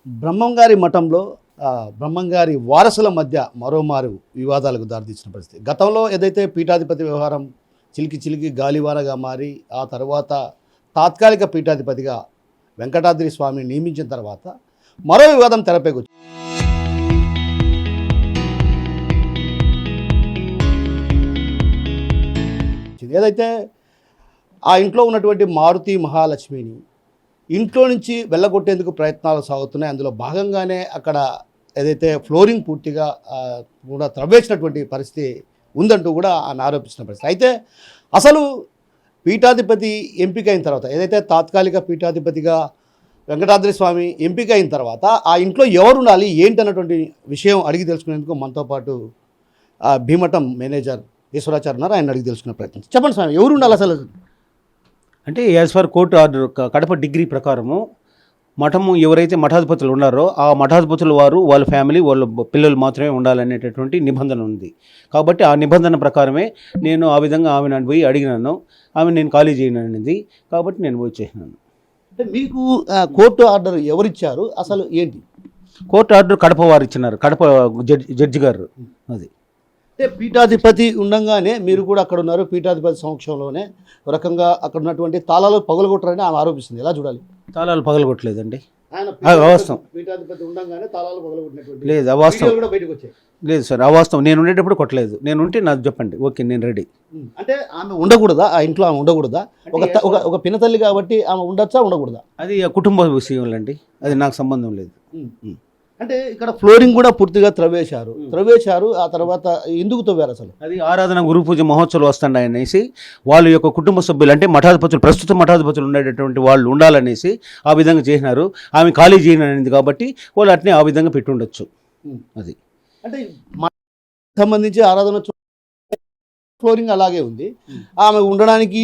బ్రహ్మంగారి మఠంలో బ్రహ్మంగారి వారసుల మధ్య మరోమారు వివాదాలకు దారితీసిన పరిస్థితి. గతంలో ఏదైతే పీఠాధిపతి వ్యవహారం చిలికి చిలికి గాలివానగా మారి ఆ తర్వాత తాత్కాలిక పీఠాధిపతిగా వెంకటాద్రి స్వామిని నియమించిన తర్వాత మరో వివాదం తెరపైకి వచ్చింది. ఏదైతే ఆ ఇంట్లో ఉన్నటువంటి మారుతి మహాలక్ష్మిని ఇంట్లో నుంచి వెళ్ళగొట్టేందుకు ప్రయత్నాలు సాగుతున్నాయి. అందులో భాగంగానే అక్కడ ఏదైతే ఫ్లోరింగ్ పూర్తిగా కూడా త్రవ్వేసినటువంటి పరిస్థితి ఉందంటూ కూడా ఆమె ఆరోపించిన పరిస్థితి. అయితే అసలు పీఠాధిపతి ఎంపిక అయిన తర్వాత ఏదైతే తాత్కాలిక పీఠాధిపతిగా వెంకటాద్రి స్వామి ఎంపిక అయిన తర్వాత ఆ ఇంట్లో ఎవరు ఉండాలి ఏంటి అన్నటువంటి విషయం అడిగి తెలుసుకునేందుకు మనతో పాటు భీమఠం మేనేజర్ ఈశ్వరాచార్య ఉన్నారు. ఆయన అడిగి తెలుసుకునే ప్రయత్నం. చెప్పండి స్వామి, ఎవరు ఉండాలి అసలు? అంటే as for court order Kadapa degree ప్రకారము మఠము ఎవరైతే మఠాధిపతులు ఉన్నారో ఆ మఠాధిపతులు వారు వాళ్ళ ఫ్యామిలీ వాళ్ళ పిల్లలు మాత్రమే ఉండాలనేటటువంటి నిబంధన ఉంది. కాబట్టి ఆ నిబంధన ప్రకారమే నేను ఆ విధంగా ఆమెను పోయి అడిగినాను. ఆమె నేను ఖాళీ చేయననింది, కాబట్టి నేను పోయి చేసినాను. అంటే మీకు కోర్టు ఆర్డర్ ఎవరిచ్చారు అసలు ఏంటి? కోర్టు ఆర్డర్ కడప వారు ఇచ్చినారు, కడప జడ్జి గారు. అది అంటే పీఠాధిపతి ఉండగానే మీరు కూడా అక్కడ ఉన్నారు. పీఠాధిపతి సమక్షంలోనే ఒక రకంగా అక్కడ ఉన్నటువంటి తాళాలు పగలగొట్టారని ఆమె ఆరోపిస్తుంది. ఎలా చూడాలి? తాళాలు పగలగొట్టలేదండి. అవాస్తవం. పీఠాధిపతి ఉండగానే తాళాలు పగలగొట్టినటువంటి లేదు, అవాస్తవం కూడా బయటకు వచ్చాయి. లేదు సార్, అవాస్తవం. నేను ఉండేటప్పుడు కొట్టలేదు. నేను ఉంటే నాకు చెప్పండి, ఓకే నేను రెడీ. అంటే ఆమె ఉండకూడదా? ఆ ఇంట్లో ఆమె ఉండకూడదా? ఒక పినతల్లి కాబట్టి ఆమె ఉండొచ్చా ఉండకూడదా? అది కుటుంబ విషయంలో అండి, అది నాకు సంబంధం లేదు. అంటే ఇక్కడ ఫ్లోరింగ్ కూడా పూర్తిగా త్రవ్వేశారు. ఆ తర్వాత ఎందుకు తవ్వారు అసలు? అది ఆరాధన గురు పూజ మహోత్సవాలు వస్తున్నాయి అనేసి వాళ్ళ యొక్క కుటుంబ సభ్యులు అంటే మఠాధిపతులు, ప్రస్తుత మఠాధిపతులు ఉండేటటువంటి వాళ్ళు ఉండాలనేసి ఆ విధంగా చేసినారు. ఆమె ఖాళీ చేయననేది కాబట్టి వాళ్ళు అట్నే ఆ విధంగా పెట్టుండొచ్చు. అది అంటే సంబంధించి ఆరాధన ఫ్లోరింగ్ అలాగే ఉంది. ఆమె ఉండడానికి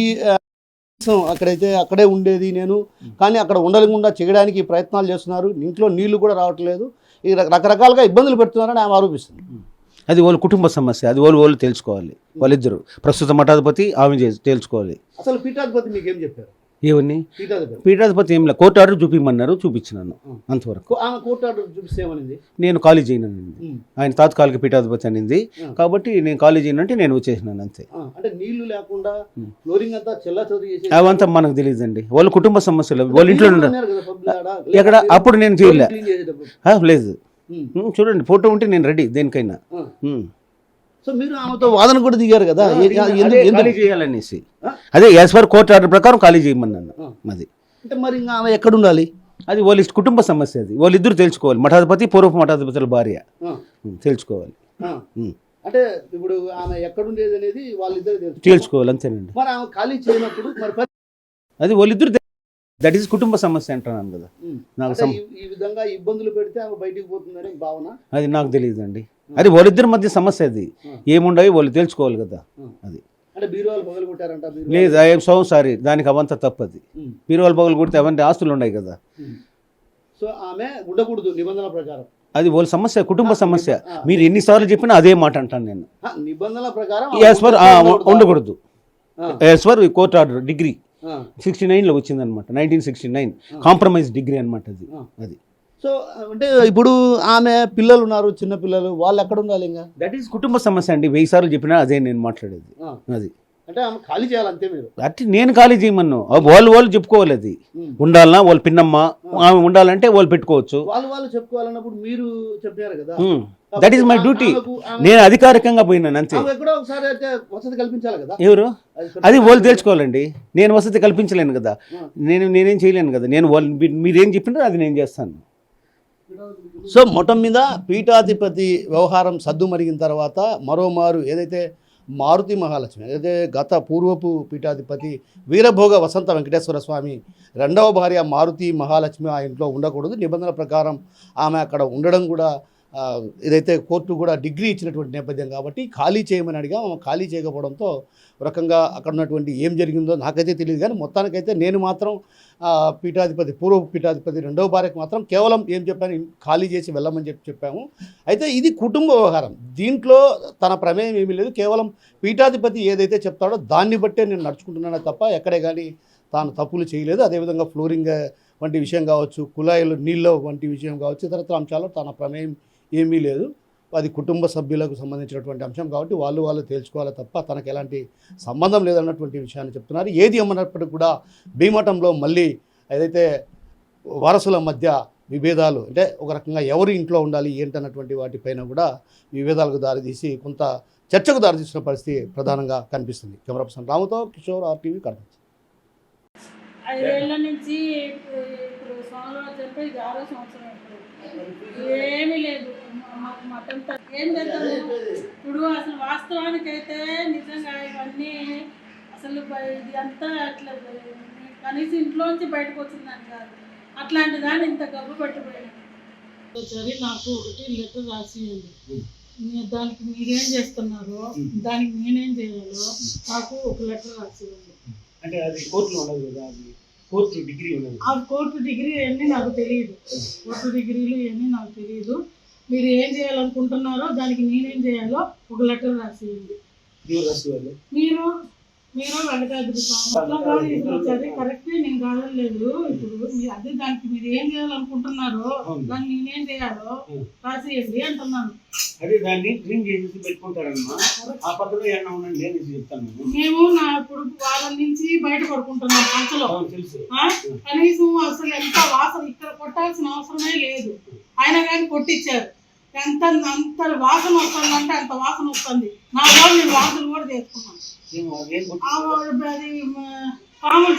అక్కడైతే అక్కడే ఉండేది నేను, కానీ అక్కడ ఉండకుండా చేయడానికి ప్రయత్నాలు చేస్తున్నారు. ఇంట్లో నీళ్లు కూడా రావట్లేదు, ఈ రకరకాలుగా ఇబ్బందులు పెడుతున్నారని ఆమె ఆరోపిస్తుంది. అది వాళ్ళ కుటుంబ సమస్య, అది వాళ్ళు తెలుసుకోవాలి. వాళ్ళిద్దరు ప్రస్తుత మఠాధిపతి ఆమె తెలుసుకోవాలి. అసలు పీఠాధిపతి మీకేం చెప్పారు? ఏమని? పీఠాధిపతి ఏం లేదు, కోర్టు ఆర్డర్ చూపించమన్నారు, చూపించినాను అంతవరకు. ఆమె కోర్టు ఆర్డర్ చూపిస్తేమనింది? నేను ఖాళీ చేయననింది. ఆయన తాత్కాలిక పీఠాధిపతి అనింది, కాబట్టి నేను ఖాళీ చేయనంటే నేను వచ్చేసినాను అంతే. అంటే నీళ్లు లేకుండా ఫ్లోరింగ్ అంతా చెల్లాచెదరు అవంతా మనకు తెలియదండి. వాళ్ళ కుటుంబ సమస్యలు వాళ్ళ ఇంట్లో ఎక్కడ అప్పుడు నేను చేయలే. లేదు, చూడండి ఫోటో ఉంటే నేను రెడీ దేనికైనా. సో మీరు ఆమెతో వాదన కూడా దిగారు కదా, ఖాళీ చేయాలనేసి. అదే యాజ్ పర్ కోర్టు ఆర్డర్ ప్రకారం ఖాళీ చేయమన్నాను. అది అంటే మరి ఇంకా ఆమె ఎక్కడ ఉండాలి? అది వాళ్ళ కుటుంబ సమస్య, అది వాళ్ళిద్దరు తెలుసుకోవాలి. మఠాధిపతి పూర్వపు మఠాధిపతుల భార్య తెలుసుకోవాలి. అంటే ఇప్పుడు ఆమె ఎక్కడుండేది అనేది వాళ్ళిద్దరు తెలుసుకోవాలి అంతేనండి. మరి ఆమె ఖాళీ చేయనప్పుడు మరి అది వాళ్ళిద్దరు, దట్ ఈస్ కుటుంబ సమస్య అంటున్నాను కదా. నాకు ఈ విధంగా ఇబ్బందులు పెడితే ఆమె బయటికి పోతుందని భావన. అది నాకు తెలియదు అండి. అది వాళ్ళిద్దరి మధ్య సమస్య, అది ఏముండవు వాళ్ళు తెలుసుకోవాలి కదా. అది అంటే బీరువాలు పగలు కొట్టారంట? లేదు, ఐఎమ్ సో సారీ, దానికి అవంతా తప్పది. బీరువాలు పగలు కొడితే అవన్నీ ఆస్తులు ఉన్నాయి కదా. సో ఆమె ఉండకూడదు నిబంధనల ప్రకారం. అది వాళ్ళ సమస్య, కుటుంబ సమస్య. మీరు ఎన్నిసార్లు చెప్పినా అదే మాట అంటాను నేను. నిబంధనల ప్రకారం యాజ్ పర్ ఉండకూడదు. As per court order decree 69లో వచ్చిందనమాట, 1969 కాంప్రమైజ్ డిగ్రీ అనమాట అది. అది సో అంటే ఇప్పుడు ఆమె పిల్లలు ఉన్నారు, చిన్న పిల్లలు, వాళ్ళు ఎక్కడ ఉండాలి? ఇంకా దట్ ఈస్ కుటుంబ సమస్య అండి. 1000 సార్లు చెప్పినా అదే నేను మాట్లాడేది. అది అంటే ఆమె ఖాళీ చేయాలంతే. మీరు అట్టి నేను ఖాళీ చేయమన్ను, వాళ్ళు చెప్పుకోవాలి. అది ఉండాలన్నా వాళ్ళ పిన్నమ్మ ఆమె ఉండాలంటే వాళ్ళు పెట్టుకోవచ్చు. వాళ్ళు చెప్పుకోవాలన్నప్పుడు మీరు చెప్పారు కదా, దట్ ఈస్ మై డ్యూటీ. నేను అధికారికంగా పోయినాను అంతే. ఎక్కడో ఒకసారి అయితే వసతి కల్పించాలి కదా. ఎవరు? అది వాళ్ళు తెలుసుకోవాలండి. నేను వసతి కల్పించలేను కదా, నేనేం చేయలేను కదా. నేను వాళ్ళు మీరేం చెప్పినారో అది నేను చేస్తాను. సో మొత్తం మీద పీఠాధిపతి వ్యవహారం సద్దు మరిగిన తర్వాత మరోమారు ఏదైతే మారుతి మహాలక్ష్మి ఏదైతే గత పూర్వపు పీఠాధిపతి వీరభోగ వసంత వెంకటేశ్వర స్వామి రెండవ భార్య మారుతి మహాలక్ష్మి ఆ ఇంట్లో ఉండకూడదు, నిబంధనల ప్రకారం ఆమె అక్కడ ఉండడం కూడా ఏదైతే కోర్టు కూడా డిగ్రీ ఇచ్చినటువంటి నేపథ్యం కాబట్టి ఖాళీ చేయమని అడిగా. ఆమె ఖాళీ చేయకపోవడంతో రకంగా అక్కడ ఉన్నటువంటి ఏం జరిగిందో నాకైతే తెలియదు, కానీ మొత్తానికైతే నేను మాత్రం పీఠాధిపతి పూర్వపు పీఠాధిపతి రెండవ భార్యకు మాత్రం కేవలం ఏం చెప్పాను, ఖాళీ చేసి వెళ్ళమని చెప్పాము. అయితే ఇది కుటుంబ వ్యవహారం, దీంట్లో తన ప్రమేయం ఏమీ లేదు. కేవలం పీఠాధిపతి ఏదైతే చెప్తాడో దాన్ని బట్టే నేను నడుచుకుంటున్నానే తప్ప ఎక్కడే కానీ తాను తప్పులు చేయలేదు. అదేవిధంగా ఫ్లోరింగ్ వంటి విషయం కావచ్చు, కుళాయిలు నీళ్ళ వంటి విషయం కావచ్చు, ఇతరత్ర అంశాల్లో తన ప్రమేయం ఏమీ లేదు. అది కుటుంబ సభ్యులకు సంబంధించినటువంటి అంశం కాబట్టి వాళ్ళు తేల్చుకోవాలి తప్ప తనకు ఎలాంటి సంబంధం లేదన్నటువంటి విషయాన్ని చెప్తున్నారు. ఏది ఏమన్నప్పటికీ కూడా భీమవరంలో మళ్ళీ ఏదైతే వారసుల మధ్య విభేదాలు, అంటే ఒక రకంగా ఎవరు ఇంట్లో ఉండాలి ఏంటన్నటువంటి వాటిపైన కూడా విభేదాలకు దారితీసి కొంత చర్చకు దారితీసిన పరిస్థితి ప్రధానంగా కనిపిస్తుంది. కెమెరా పర్సన్ రాముతో కిషోర్, RTV, కడప. 5 ఏళ్ల నుంచి ఇప్పుడు సోమవారం చెప్పి 6వ సంవత్సరం ఏమీ లేదు. మాకు మటన్ ఏం చేద్దాము ఇప్పుడు. అసలు వాస్తవానికైతే నిజంగా ఇవన్నీ అసలు ఇది అంతా అట్లా కనీసం ఇంట్లోంచి బయటకు వచ్చిందని కాదు, అట్లాంటి దాన్ని ఇంత గబ్బు పట్టిపోయాను. సరే నాకు ఒకటి లెటర్ రాసియండి, దానికి మీరేం చేస్తున్నారో దానికి నేనేం చేయాలో నాకు ఒక లెటర్ రాసియండి. అంటే అది కోర్టులో ఉండదు కదా, అది కోర్టు డిగ్రీ ఉండదు. ఆ కోర్టు డిగ్రీ అన్నీ నాకు తెలియదు, కోర్టు డిగ్రీలు ఇవన్నీ నాకు తెలియదు. మీరు ఏం చేయాలనుకుంటున్నారో దానికి నేనేం చేయాలో ఒక లెటర్ రాసేయండి. మీరు వెంకటాద్రి స్వామి అది కరెక్టే, నేను కాదలేదు. ఇప్పుడు మీరు అదే దానికి మీరు ఏం చేయాలనుకుంటున్నారో దాన్ని నేనేం చేయాలో రాసేయండి అంటున్నాను. అదే దాన్ని డ్రింక్ చేసి పెట్టుకుంటారమ్మా, ఆ పద్ధతిలో ఏమన్నా ఉండండి అని చెప్తాను. మేము నా ఇప్పుడు వాళ్ళ నుంచి బయట పడుకుంటున్నాం పంచలో, కనీసం అసలు ఎంత వాసన ఇక్కడ కొట్టాల్సిన అవసరమే లేదు, అయినా కానీ కొట్టించారు. అంత వాసన వస్తుందంటే అంత వాసన వస్తుంది. నా వాళ్ళు నేను వాసన కూడా చేసుకున్నాను. అది పాములు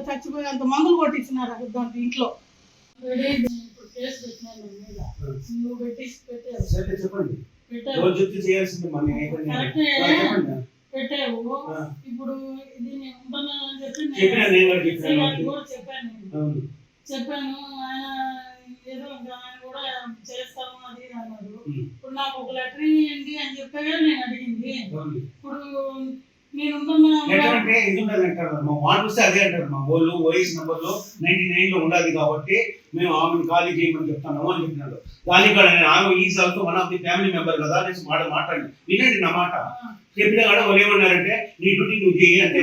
చచ్చిపోయేంత మందులు కొట్టించినారు దాంట్లో ఇంట్లో. ఇప్పుడు కేసు పెట్టినాను మీద, నువ్వు పెట్టావు ఇప్పుడు ఇది నేను ఉంటున్నానని చెప్పాను. ఆయన ఏదో ఆయన కూడా చేస్తాము అది అన్నారు. ఇప్పుడు నాకు ఒక లెటర్ ఇవ్వండి అని చెప్పగా నేను అడిగింది. ఇప్పుడు నేను అంటే ఇది ఉండదు అంటారు, మా వాళ్ళు వస్తే అదే అంటారు, మా వాళ్ళు వయసు నెంబర్లో 99 లో ఉండాలి కాబట్టి మేము ఆమెను ఖాళీ చేయమని చెప్తాము అని చెప్పినాడు. దానికి కూడా నేను ఆమె ఈ సార్తో one of the family member కదా అనేసి మాట్లాడి వినండి నా మాట. చెప్పినా కూడా వాళ్ళు ఏమన్నారంటే నీ డ్యూటీ నువ్వు చేయి అంటే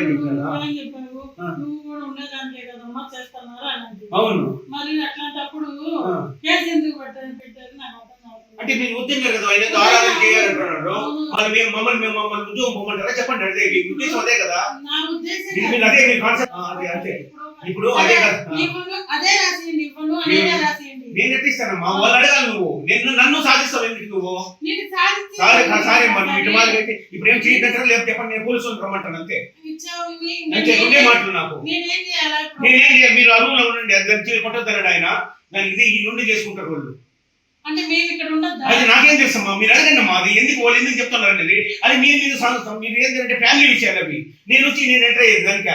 అవును. మరి అట్లాంటప్పుడు కేసు ఎందుకు పెట్టారు నాకు అర్థం కావట్లేదు. అంటే మీరు ఉద్యోగం కదా, ఆయన ఆరాధన చేయాలంటున్నారు. మేము మమ్మల్ని ఉద్యోగం పోమంటారా చెప్పండి, అదే మీ ఉద్దేశం అదే కదా. నా ఉద్దేశం అదే మీ కాన్సెప్ట్ అదే. ఇప్పుడు అదే కదా, అదే రాసియండి, ఇవ్వను అదే రాసియండి. నేను ఎట్టిస్తానమ్మా, వాళ్ళు అడగాలి. నువ్వు నన్ను సాధిస్తావు ఎందుకు నువ్వు? సారీ మనం ఇటు మాదిరి ఇప్పుడు ఏం చేయదంటారా లేకపోతే చెప్పండి, నేను పోలీసులు రమ్మంటాను అంతే. అంతే రెండే మాటలు నాకు. నేనేం చేయాలి? మీరు ఆ రూమ్ లో ఉండండి, అది కొట్టొద్దన్నాడు ఆయన. దానికి ఇది ఈ నుండి చేసుకుంటారు వాళ్ళు. అంటే మేము ఇక్కడ ఉండొద్దా? అది నాకేం తెలుసమ్మా, మీరు అడగండి అమ్మా. అది ఎందుకు వాళ్ళు ఎందుకు చెప్తున్నారండి? అది మీరు ఏంటంటే ఫ్యామిలీ విషయాలు అవి. నేను వచ్చి నేను ఎంటర్ అయ్యేది దానిక